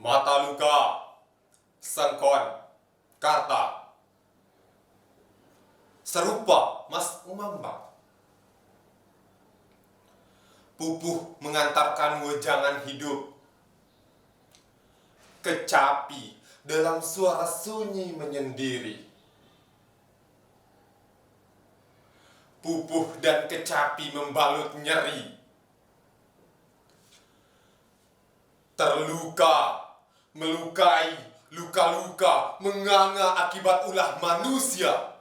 Mataluka, Sangkon, Karta. Serupa Mas Umambang. Pupuh mengantarkan wejangan hidup. Kecapi dalam suara sunyi menyendiri. Pupuh dan kecapi membalut nyeri. Terluka, melukai, luka-luka, menganga akibat ulah manusia.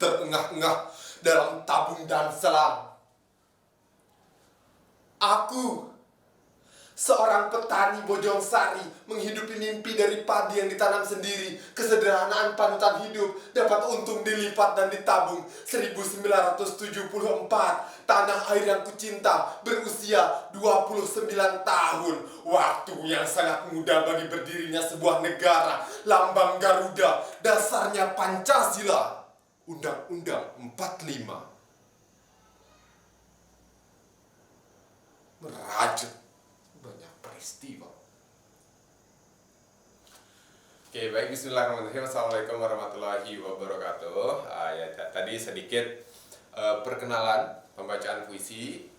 Terengah-engah dalam tabung dan selang. Aku, seorang petani Bojong Sari, menghidupi mimpi dari padi yang ditanam sendiri. Kesederhanaan panutan hidup dapat untung dilipat dan ditabung. 1974, tanah air yang kucinta berusia 29 tahun. Waktu yang sangat muda bagi berdirinya sebuah negara. Lambang Garuda, dasarnya Pancasila. Undang-Undang 45. Merajut banyak peristiwa. Oke, baik, bismillahirrahmanirrahim. Assalamualaikum warahmatullahi wabarakatuh. Tadi sedikit perkenalan pembacaan puisi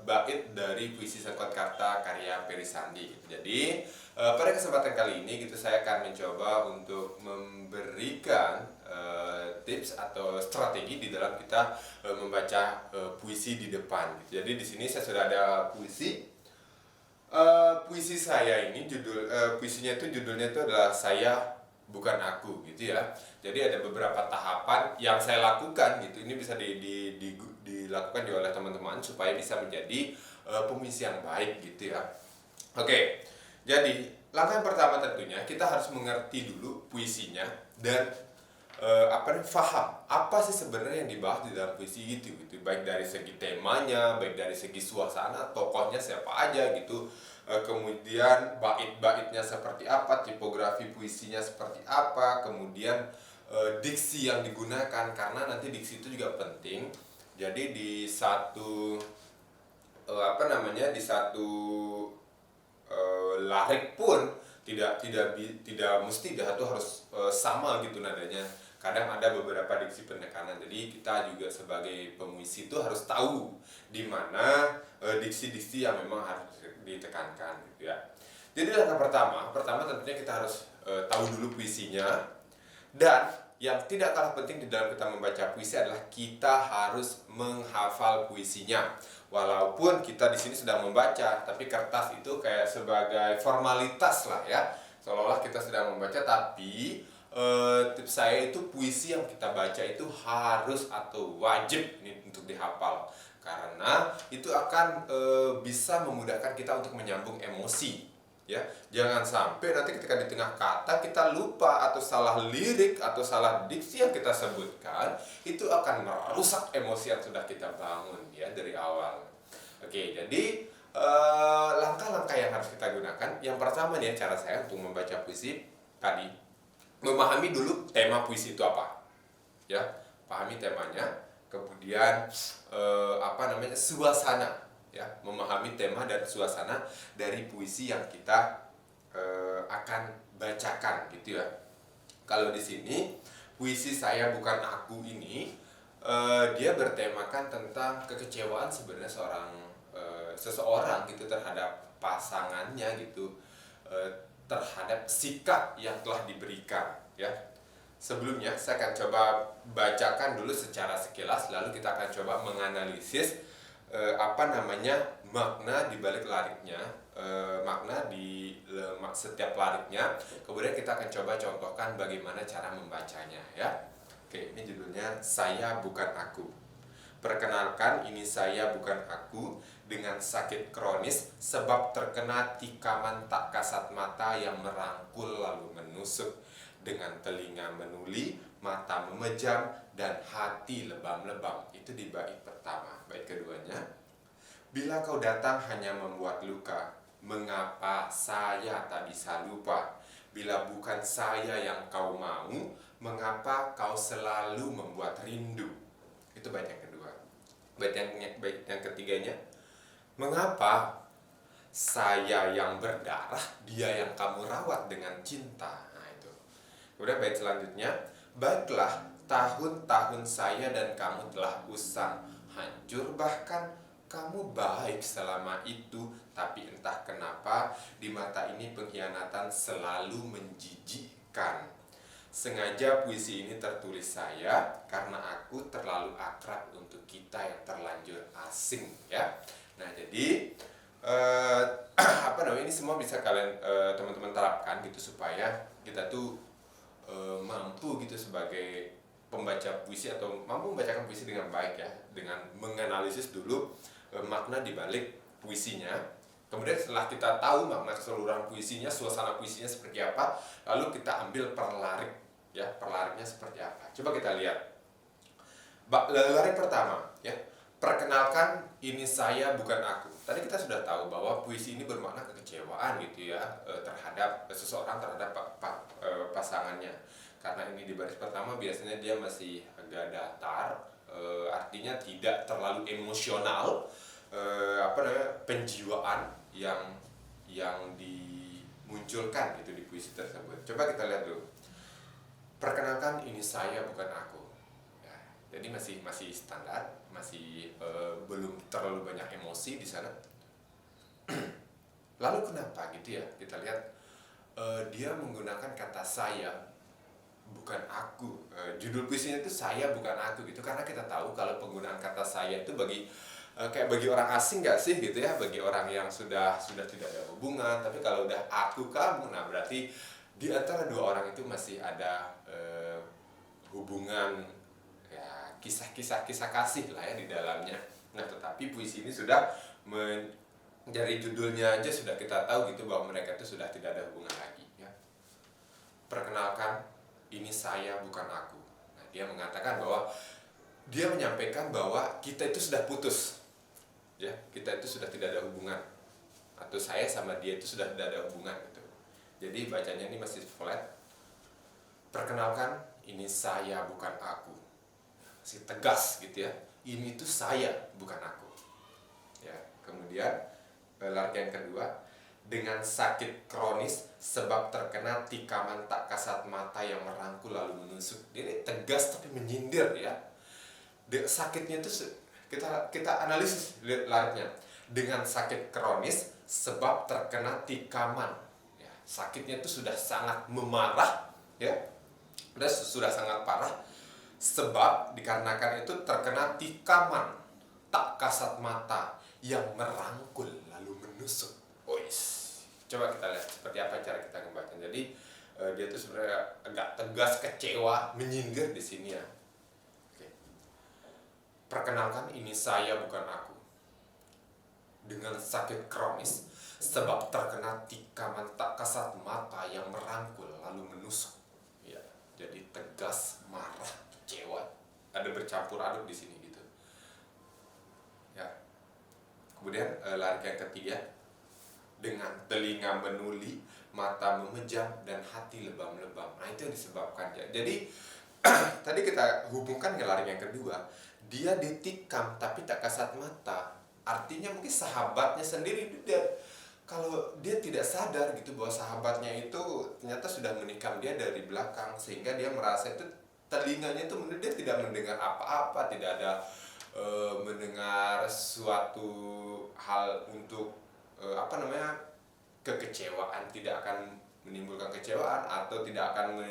bait dari puisi Sangkon Karta karya Ferry Sandi. Jadi pada kesempatan kali ini saya akan mencoba untuk memberikan tips atau strategi di dalam kita membaca puisi di depan. Jadi di sini saya sudah ada puisi. Puisi saya ini puisinya itu judulnya itu adalah Saya Bukan Aku gitu ya. Jadi ada beberapa tahapan yang saya lakukan gitu. Ini bisa dilakukan juga oleh teman-teman supaya bisa menjadi penulis yang baik gitu ya. Oke. Jadi langkah yang pertama tentunya kita harus mengerti dulu puisinya dan faham apa sih sebenarnya yang dibahas di dalam puisi gitu, baik dari segi temanya, baik dari segi suasana, tokohnya siapa aja gitu, kemudian bait-baitnya seperti apa, tipografi puisinya seperti apa, kemudian diksi yang digunakan, karena nanti diksi itu juga penting. Jadi di satu larik pun tidak mesti itu harus sama gitu nadanya. Kadang ada beberapa diksi penekanan. Jadi kita juga sebagai pemuisi itu harus tahu di mana diksi-diksi yang memang harus ditekankan gitu ya. Jadi langkah pertama tentunya kita harus tahu dulu puisinya, dan yang tidak kalah penting di dalam kita membaca puisi adalah kita harus menghafal puisinya. Walaupun kita di sini sedang membaca, tapi kertas itu kayak sebagai formalitas lah ya. Seolah-olah kita sedang membaca, tapi tips saya itu puisi yang kita baca itu harus atau wajib ini untuk dihafal. Karena itu akan bisa memudahkan kita untuk menyambung emosi. Ya, jangan sampai nanti ketika di tengah kata kita lupa atau salah lirik atau salah diksi yang kita sebutkan, itu akan merusak emosi yang sudah kita bangun ya dari awal. Oke, jadi langkah-langkah yang harus kita gunakan. Yang pertama nih cara saya untuk membaca puisi tadi, memahami dulu tema puisi itu apa. Ya, pahami temanya, kemudian suasana. Ya, memahami tema dan suasana dari puisi yang kita akan bacakan gitu ya. Kalau di sini puisi Saya Bukan Aku ini dia bertemakan tentang kekecewaan sebenarnya seseorang gitu terhadap pasangannya gitu, terhadap sikap yang telah diberikan ya. Sebelumnya saya akan coba bacakan dulu secara sekilas, lalu kita akan coba menganalisis makna di balik lariknya, makna di setiap lariknya. Kemudian kita akan coba contohkan bagaimana cara membacanya ya. Oke, ini judulnya Saya Bukan Aku. Perkenalkan, ini saya bukan aku, dengan sakit kronis sebab terkena tikaman tak kasat mata yang merangkul lalu menusuk, dengan telinga menuli, mata memejam, dan hati lebam-lebam. Itu di bait pertama. Bait keduanya, bila kau datang hanya membuat luka, mengapa saya tak bisa lupa? Bila bukan saya yang kau mau, mengapa kau selalu membuat rindu? Itu bait yang kedua. Bait yang ketiganya, mengapa saya yang berdarah, dia yang kamu rawat dengan cinta. Nah itu. Kemudian bait selanjutnya, baiklah tahun-tahun saya dan kamu telah usang, hancur bahkan kamu baik selama itu, tapi entah kenapa di mata ini pengkhianatan selalu menjijikkan. Sengaja puisi ini tertulis saya karena aku terlalu akrab untuk kita yang terlanjur asing, ya. Nah jadi apa namanya, ini semua bisa kalian teman-teman terapkan gitu supaya kita tuh mampu gitu sebagai pembaca puisi atau mampu membacakan puisi dengan baik, ya, dengan menganalisis dulu makna di balik puisinya. Kemudian setelah kita tahu makna keseluruhan puisinya, suasana puisinya seperti apa, lalu kita ambil perlarik, ya, perlariknya seperti apa. Coba kita lihat. Larik pertama, ya. Perkenalkan, ini saya bukan aku. Tadi kita sudah tahu bahwa puisi ini bermakna kekecewaan gitu ya, terhadap seseorang, terhadap pasangannya. Karena ini di baris pertama biasanya dia masih agak datar, artinya tidak terlalu emosional, penjiwaan yang dimunculkan gitu di puisi tersebut. Coba kita lihat dulu. Perkenalkan, ini saya bukan aku. Ya, jadi masih standar, masih belum terlalu banyak emosi di sana. Lalu kenapa gitu ya? Kita lihat dia menggunakan kata saya bukan aku. Judul puisinya itu saya bukan aku gitu, karena kita tahu kalau penggunaan kata saya itu kayak bagi orang asing nggak sih gitu ya, bagi orang yang sudah tidak ada hubungan. Tapi kalau udah aku kamu, nah berarti di antara dua orang itu masih ada hubungan, ya, kisah kasih lah ya di dalamnya. Nah tetapi puisi ini sudah dari judulnya aja sudah kita tahu gitu bahwa mereka itu sudah tidak ada hubungan lagi, ya. Perkenalkan, ini saya bukan aku. Nah, dia mengatakan bahwa dia menyampaikan bahwa kita itu sudah putus, ya, kita itu sudah tidak ada hubungan, atau saya sama dia itu sudah tidak ada hubungan gitu. Jadi bacanya ini masih flat. Perkenalkan, ini saya bukan aku. Masih tegas gitu ya. Ini tuh saya bukan aku. Ya, kemudian larik yang kedua, dengan sakit kronis sebab terkena tikaman tak kasat mata yang merangkul lalu menusuk. Ini tegas tapi menyindir, ya. Sakitnya itu kita analisis lariknya. Dengan sakit kronis sebab terkena tikaman. Ya, sakitnya itu sudah sangat memarah, ya. Sudah sangat parah, sebab dikarenakan itu terkena tikaman tak kasat mata yang merangkul lalu menusuk. Coba kita lihat seperti apa cara kita membaca. Jadi dia tuh sebenarnya agak tegas, kecewa, menyindir di sini, ya. Oke. Perkenalkan, ini saya bukan aku. Dengan sakit kronis sebab terkena tikaman tak kasat mata yang merangkul lalu menusuk. Ya, jadi tegas, marah, kecewa, ada bercampur aduk di sini gitu. Ya. Kemudian larik yang ketiga, dengan telinga menuli, mata memejam, dan hati lebam-lebam. Nah itu yang disebabkan. Jadi tadi kita hubungkan ke larik yang kedua, dia ditikam tapi tak kasat mata. Artinya mungkin sahabatnya sendiri, kalau dia tidak sadar gitu bahwa sahabatnya itu ternyata sudah menikam dia dari belakang, sehingga dia merasa itu telinganya itu dia tidak mendengar apa-apa, tidak ada mendengar suatu hal untuk kekecewaan, tidak akan menimbulkan kecewaan, atau tidak akan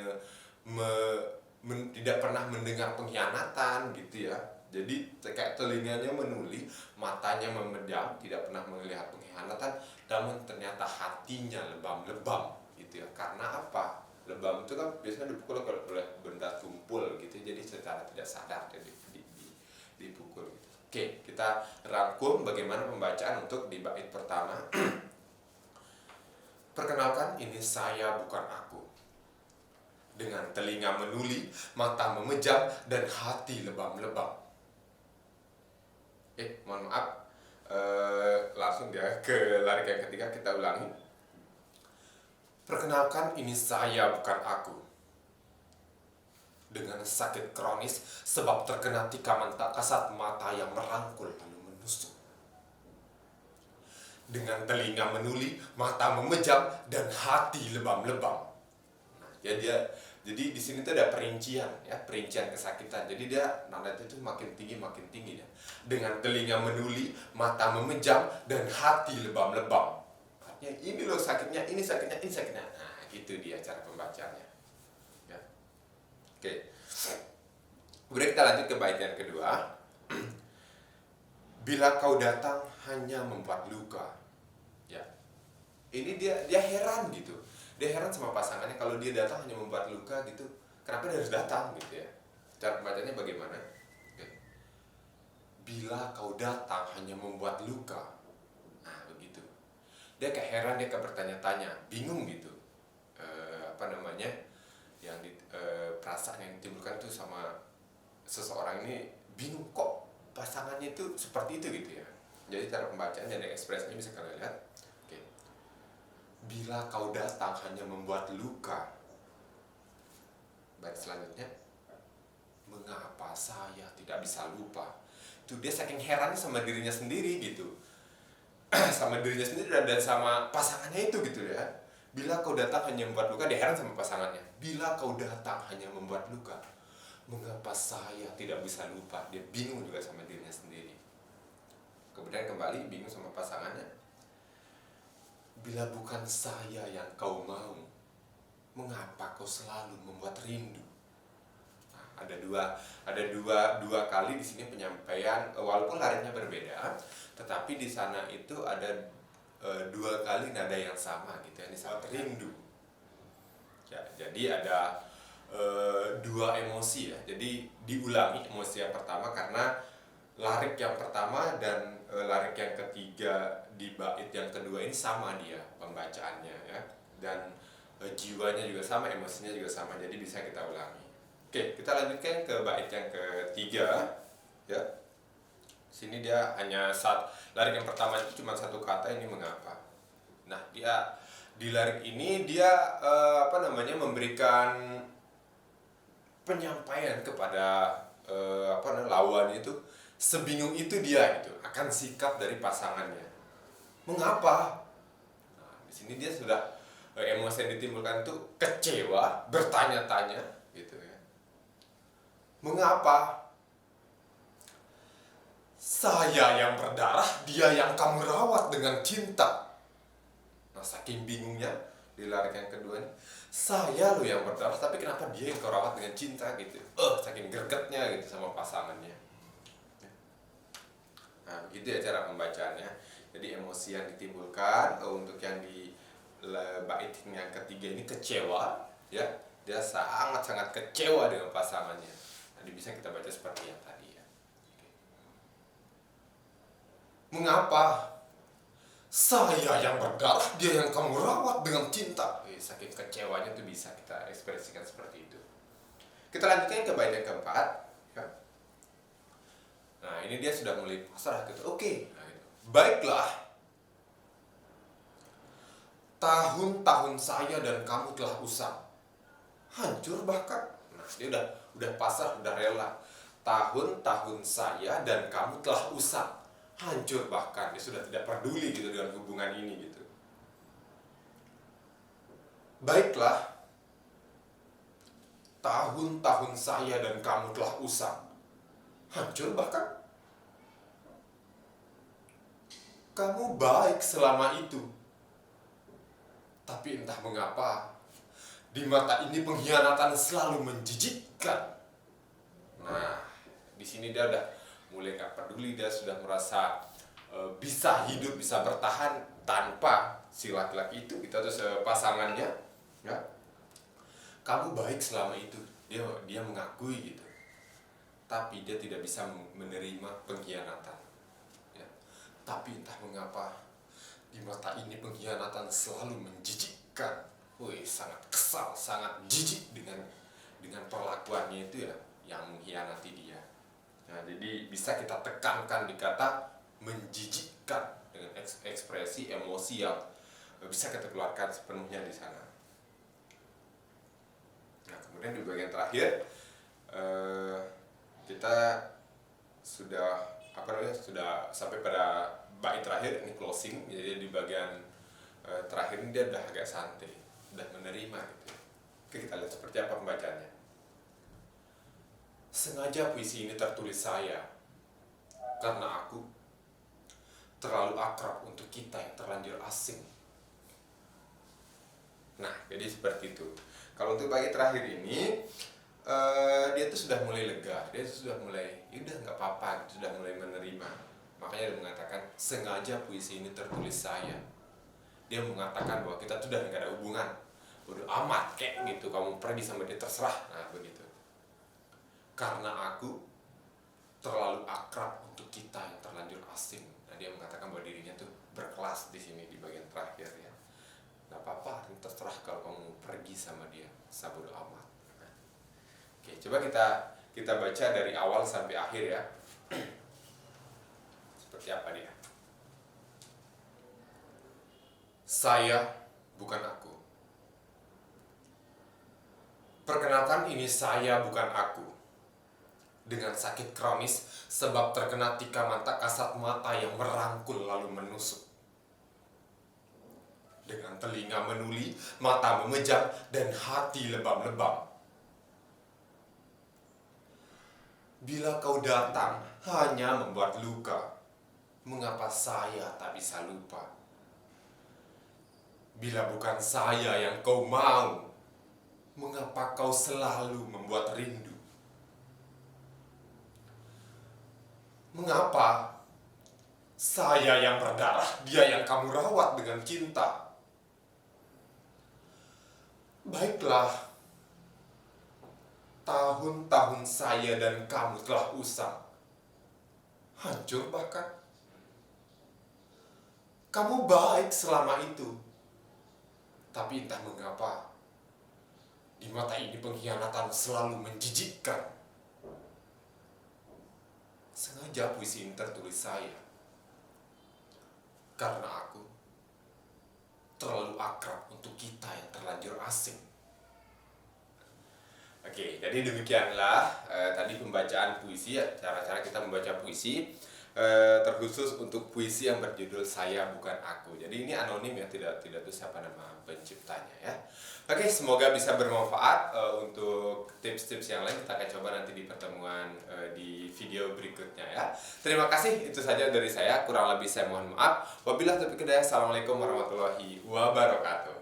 tidak pernah mendengar pengkhianatan gitu ya. Jadi kayak telinganya menuli, matanya memejam, tidak pernah melihat pengkhianatan, namun ternyata hatinya lebam-lebam gitu ya. Karena apa? Lebam itu kan biasanya dipukul oleh benda tumpul gitu, jadi secara tidak sadar dipukul gitu. Oke, kita rangkum bagaimana pembacaan untuk di bait pertama. Perkenalkan, ini saya bukan aku. Dengan telinga menuli, mata memejam, dan hati lebam-lebam. Mohon maaf, langsung ya ke larik yang ketiga, kita ulangi. Perkenalkan, ini saya bukan aku. Dengan sakit kronis sebab terkena tikaman tak kasat mata yang merangkul lalu menusuk. dengan telinga menuli, mata memejam, dan hati lebam-lebam. Nah, jadi di sini tuh ada perincian ya, perincian kesakitan. Jadi dia nadanya itu makin tinggi ya. Dengan telinga menuli, mata memejam, dan hati lebam-lebam. Artinya ini loh sakitnya, ini sakitnya, ini sakitnya. Nah, itu dia cara pembacanya. Ya. Oke. Kemudian kita lanjut ke bait yang kedua. Bila kau datang hanya membuat luka. Ya. Ini dia heran gitu. Dia heran sama pasangannya kalau dia datang hanya membuat luka gitu. Kenapa dia harus datang gitu ya? Cara pembacanya bagaimana? Oke. Bila kau datang hanya membuat luka. Nah, begitu. Dia kayak heran, dia kayak bertanya-tanya, bingung gitu. Yang perasaan yang ditimbulkan tuh sama seseorang ini bingung kok pasangannya itu seperti itu gitu ya. Jadi cara pembacaan dan ekspresinya bisa kalian lihat. Oke. Bila kau datang hanya membuat luka. Baik, selanjutnya, mengapa saya tidak bisa lupa? Itu dia saking herannya sama dirinya sendiri gitu. Sama dirinya sendiri dan sama pasangannya itu gitu ya. Bila kau datang hanya membuat luka, dia heran sama pasangannya. Bila kau datang hanya membuat luka, mengapa saya tidak bisa lupa? Dia bingung juga sama dirinya sendiri. Kemudian kembali bingung sama pasangannya. Bila bukan saya yang kau mau, mengapa kau selalu membuat rindu? Nah, ada dua kali di sini penyampaian, walaupun larinya berbeda, tetapi di sana itu ada dua kali nada yang sama gitu, yang disebut rindu. Ya, jadi ada dua emosi ya. Jadi diulangi emosi yang pertama karena larik yang pertama dan larik yang ketiga di bait yang kedua ini sama dia pembacaannya ya. Dan jiwanya juga sama, emosinya juga sama. Jadi bisa kita ulangi. Oke, kita lanjutkan ke bait yang ketiga ya. Sini dia hanya larik yang pertama itu cuma satu kata, ini mengapa. Nah, dia di larik ini dia memberikan penyampaian kepada lawan itu, sebingung itu dia gitu akan sikap dari pasangannya. Mengapa? Nah, di sini dia sudah emosi yang ditimbulkan itu kecewa, bertanya-tanya gitu ya. Mengapa? Saya yang berdarah, dia yang kamu rawat dengan cinta. Nah, saking bingungnya di larik yang kedua ini, saya loh yang berdarah, tapi kenapa dia yang kau rawat dengan cinta gitu. Saking gregetnya gitu sama pasangannya. Nah, begitu ya cara pembacaannya. Jadi emosi yang ditimbulkan untuk yang di bait yang ketiga ini kecewa ya. Dia sangat-sangat kecewa dengan pasangannya. Nah, bisa kita baca seperti yang tadi ya. Mengapa? Saya yang berdarah, dia yang kamu rawat dengan cinta. Saking kecewanya itu bisa kita ekspresikan seperti itu. Kita lanjutkan ke bait yang keempat ya. Nah, ini dia sudah mulai pasrah gitu. Oke. Nah, gitu. Baiklah. Tahun-tahun saya dan kamu telah usang. Hancur bahkan. Nah, dia udah pasrah, udah rela. Tahun-tahun saya dan kamu telah usang. Hancur bahkan, dia sudah tidak peduli gitu dengan hubungan ini gitu. Baiklah, tahun-tahun saya dan kamu telah usang. Hancur bahkan. Kamu baik selama itu. Tapi entah mengapa, di mata ini pengkhianatan selalu menjijikkan. Nah, di sini dia udah mulai gak peduli, dia sudah merasa bisa hidup, bisa bertahan tanpa si laki-laki itu gitu, atau pasangannya ya. Kamu baik selama itu, dia mengakui gitu, tapi dia tidak bisa menerima pengkhianatan ya. Tapi entah mengapa di mata ini pengkhianatan selalu menjijikkan. Sangat kesal, sangat jijik dengan perlakuannya itu ya, yang mengkhianati dia. Nah, jadi bisa kita tekankan di kata menjijikkan dengan ekspresi emosi yang bisa kita keluarkan sepenuhnya di sana. Nah, kemudian di bagian terakhir kita sudah sampai pada bait terakhir ini closing, jadi di bagian terakhir ini dia udah agak santai, udah menerima gitu. Oke, kita lihat seperti apa pembacaannya. Sengaja puisi ini tertulis saya karena aku terlalu akrab untuk kita yang terlanjur asing. Nah, jadi seperti itu. Kalau untuk bait terakhir ini dia tuh sudah mulai lega, dia tuh sudah mulai, yaudah nggak apa-apa, sudah mulai menerima. Makanya dia mengatakan sengaja puisi ini tertulis saya. Dia mengatakan bahwa kita tuh udah nggak ada hubungan, bodoh amat kayak gitu, kamu pergi sama dia terserah. Nah begitu. Karena aku terlalu akrab untuk kita yang terlanjur asing. Nah dia mengatakan bahwa dirinya tuh berkelas di sini di bagian terakhir ya. Nggak apa-apa, terserah kalau kamu pergi sama dia, bodoh amat. Oke, coba kita baca dari awal sampai akhir ya. Seperti apa dia? Saya bukan aku. Perkenalkan, ini saya bukan aku. Dengan sakit kronis sebab terkena tikamanta kasat mata yang merangkul lalu menusuk. Dengan telinga menuli, mata memejam, dan hati lebam-lebam. Bila kau datang hanya membuat luka, mengapa saya tak bisa lupa? Bila bukan saya yang kau mau, mengapa kau selalu membuat rindu? Mengapa saya yang berdarah, dia yang kamu rawat dengan cinta? Baiklah, tahun-tahun saya dan kamu telah usang, hancur bahkan. Kamu baik selama itu, tapi entah mengapa di mata ini pengkhianatan selalu menjijikkan. Sengaja puisi ini tertulis saya karena aku terlalu akrab untuk kita yang terlanjur asing. Oke, jadi demikianlah tadi pembacaan puisi ya, cara-cara kita membaca puisi terkhusus untuk puisi yang berjudul Saya Bukan Aku. Jadi ini anonim ya, tidak tuh siapa nama penciptanya ya. Oke, semoga bisa bermanfaat. Untuk tips-tips yang lain kita akan coba nanti di pertemuan di video berikutnya ya. Terima kasih, itu saja dari saya. Kurang lebih saya mohon maaf. Wabillahi taufiq hidayah. Assalamualaikum warahmatullahi wabarakatuh.